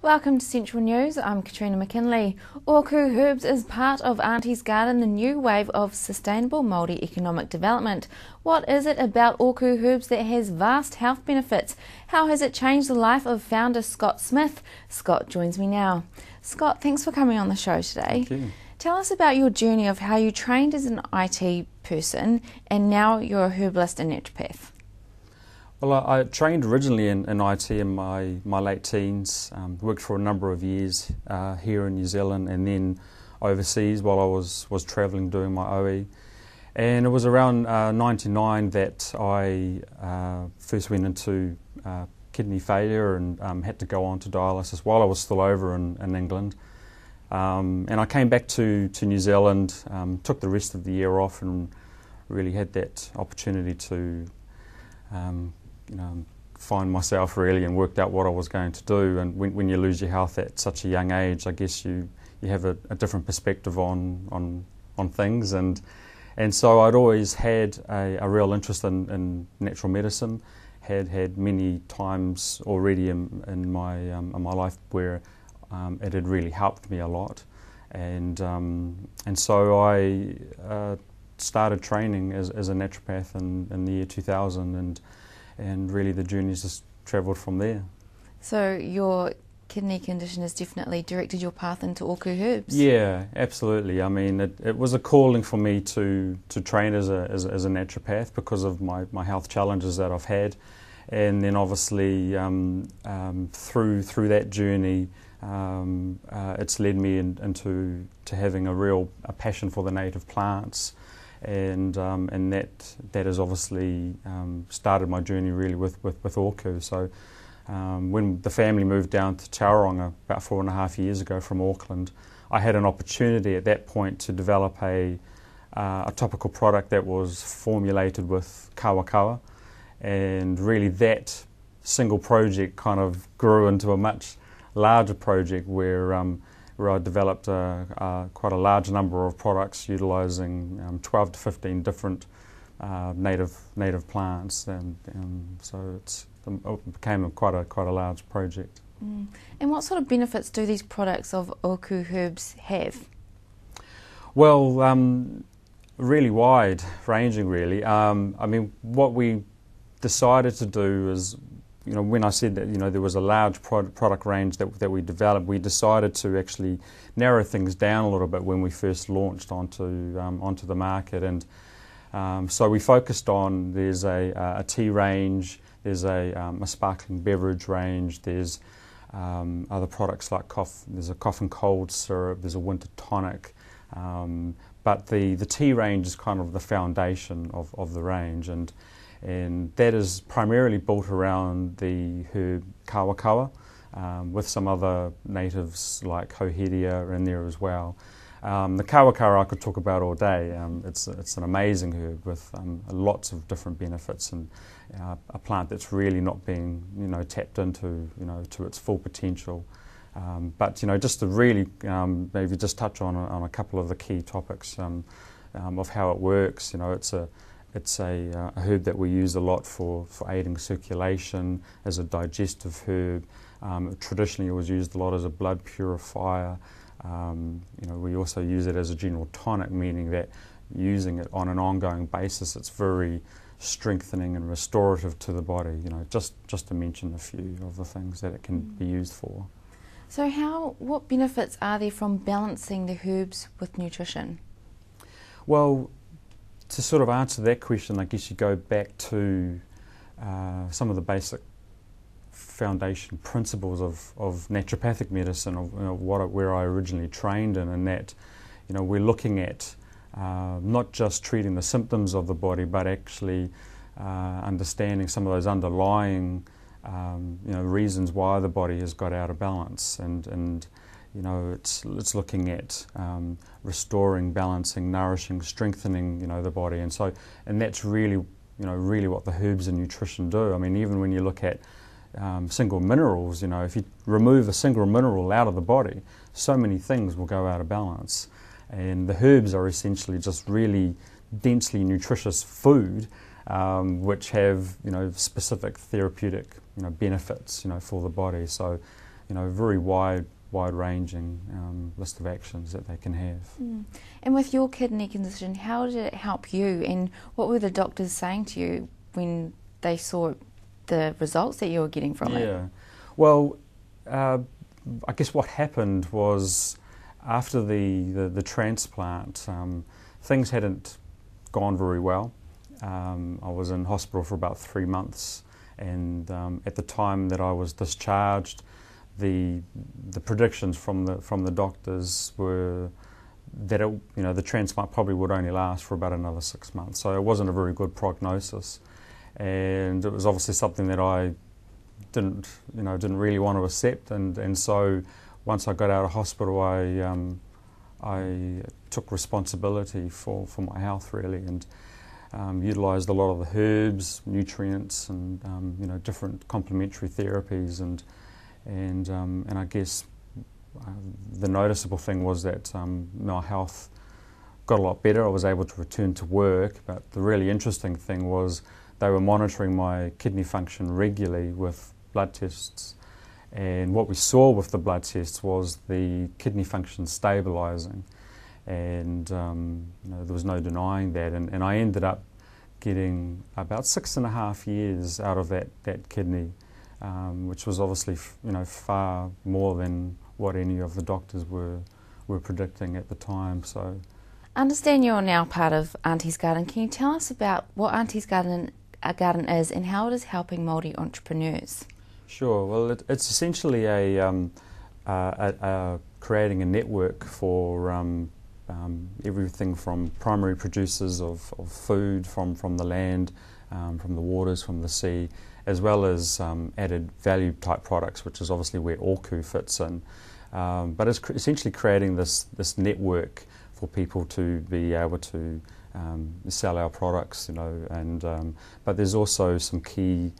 Welcome to Central News. I'm Katrina McKinley. Oku Herbs is part of Auntie's Garden, the new wave of sustainable Maori economic development. What is it about Oku Herbs that has vast health benefits? How has it changed the life of founder Scott Smith? Scott joins me now. Scott, thanks for coming on the show today. Thank you. Tell us about your journey of how you trained as an IT person and now you're a herbalist and naturopath. Well, I trained originally in IT in my late teens, worked for a number of years here in New Zealand and then overseas while I was travelling doing my OE. And it was around 99 that I first went into kidney failure and had to go on to dialysis while I was still over in England. And I came back to New Zealand, took the rest of the year off and really had that opportunity to find myself really and worked out what I was going to do. And when you lose your health at such a young age, I guess you have a different perspective on things. And so I'd always had a real interest in natural medicine, had many times already in my life where it had really helped me a lot. And so I started training as a naturopath in the year 2000 and really the journey's just travelled from there. So your kidney condition has definitely directed your path into Oku Herbs? Yeah, absolutely. I mean, it was a calling for me to train as a naturopath because of my health challenges that I've had. And then obviously through that journey, it's led me into having a passion for the native plants. And that has obviously started my journey really with Oku. So when the family moved down to Tauranga about 4.5 years ago from Auckland, I had an opportunity at that point to develop a topical product that was formulated with kawakawa, and really that single project kind of grew into a much larger project where I developed quite a large number of products utilising 12 to 15 different native plants, and so it became quite a large project. And what sort of benefits do these products of Oku Herbs have? Well, really wide ranging really. I mean, what we decided to do is, when I said that there was a large product range that we developed, we decided to actually narrow things down a little bit when we first launched onto the market. And so we focused on, there's a tea range, there's a sparkling beverage range, there's other products like there's a cough and cold syrup, there's a winter tonic, but the tea range is kind of the foundation of the range. And that is primarily built around the herb kawakawa, with some other natives like hoheria in there as well. The kawakawa I could talk about all day. It's an amazing herb with lots of different benefits, and a plant that's really not being tapped into to its full potential. But just to really maybe just touch on a couple of the key topics of how it works. It's a herb that we use a lot for aiding circulation, as a digestive herb. Traditionally it was used a lot as a blood purifier. We also use it as a general tonic, meaning that using it on an ongoing basis, it's very strengthening and restorative to the body. Just to mention a few of the things that it can be used for. So what benefits are there from balancing the herbs with nutrition? Well, to sort of answer that question, I guess you go back to some of the basic foundation principles of naturopathic medicine, of where I originally trained in, and that we're looking at not just treating the symptoms of the body, but actually understanding some of those underlying reasons why the body has got out of balance, and it's looking at restoring, balancing, nourishing, strengthening, the body, and that's really, really what the herbs and nutrition do. I mean, even when you look at single minerals, if you remove a single mineral out of the body, so many things will go out of balance. And the herbs are essentially just really densely nutritious food, which have, specific therapeutic, benefits, for the body. So very wide-ranging list of actions that they can have. And with your kidney condition, how did it help you, and what were the doctors saying to you when they saw the results that you were getting from it? Yeah, well, I guess what happened was after the transplant, things hadn't gone very well. I was in hospital for about 3 months, and at the time that I was discharged, the predictions from the doctors were that the transplant probably would only last for about another 6 months. So it wasn't a very good prognosis, and it was obviously something that I didn't really want to accept. And so once I got out of hospital, I took responsibility for my health really, and utilised a lot of the herbs, nutrients, and different complementary therapies, and I guess the noticeable thing was that my health got a lot better. I was able to return to work, but the really interesting thing was they were monitoring my kidney function regularly with blood tests, and what we saw with the blood tests was the kidney function stabilising, and there was no denying that, and I ended up getting about 6.5 years out of that kidney, which was obviously far more than what any of the doctors were predicting at the time. So, I understand you're now part of Auntie's Garden. Can you tell us about what Auntie's Garden is and how it is helping Maori entrepreneurs? Sure. Well, it's essentially creating a network for everything from primary producers of food from the land, from the waters, from the sea, as well as added value type products, which is obviously where Oku fits in. But it's essentially creating this network for people to be able to sell our products, but there's also some key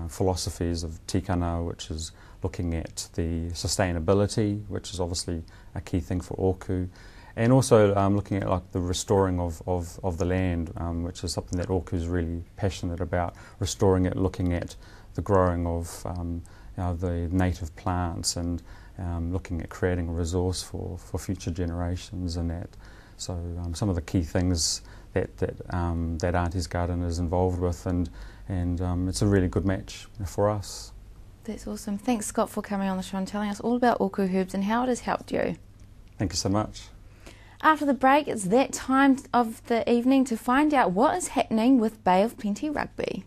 philosophies of tikana, which is looking at the sustainability, which is obviously a key thing for Oku, and also looking at like the restoring of the land, which is something that Oku is really passionate about, restoring it, looking at the growing of the native plants, and looking at creating a resource for future generations and that. So some of the key things that Auntie's Garden is involved with, and it's a really good match for us. That's awesome. Thanks, Scott, for coming on the show and telling us all about Oku herbs and how it has helped you. Thank you so much. After the break, it's that time of the evening to find out what is happening with Bay of Plenty Rugby.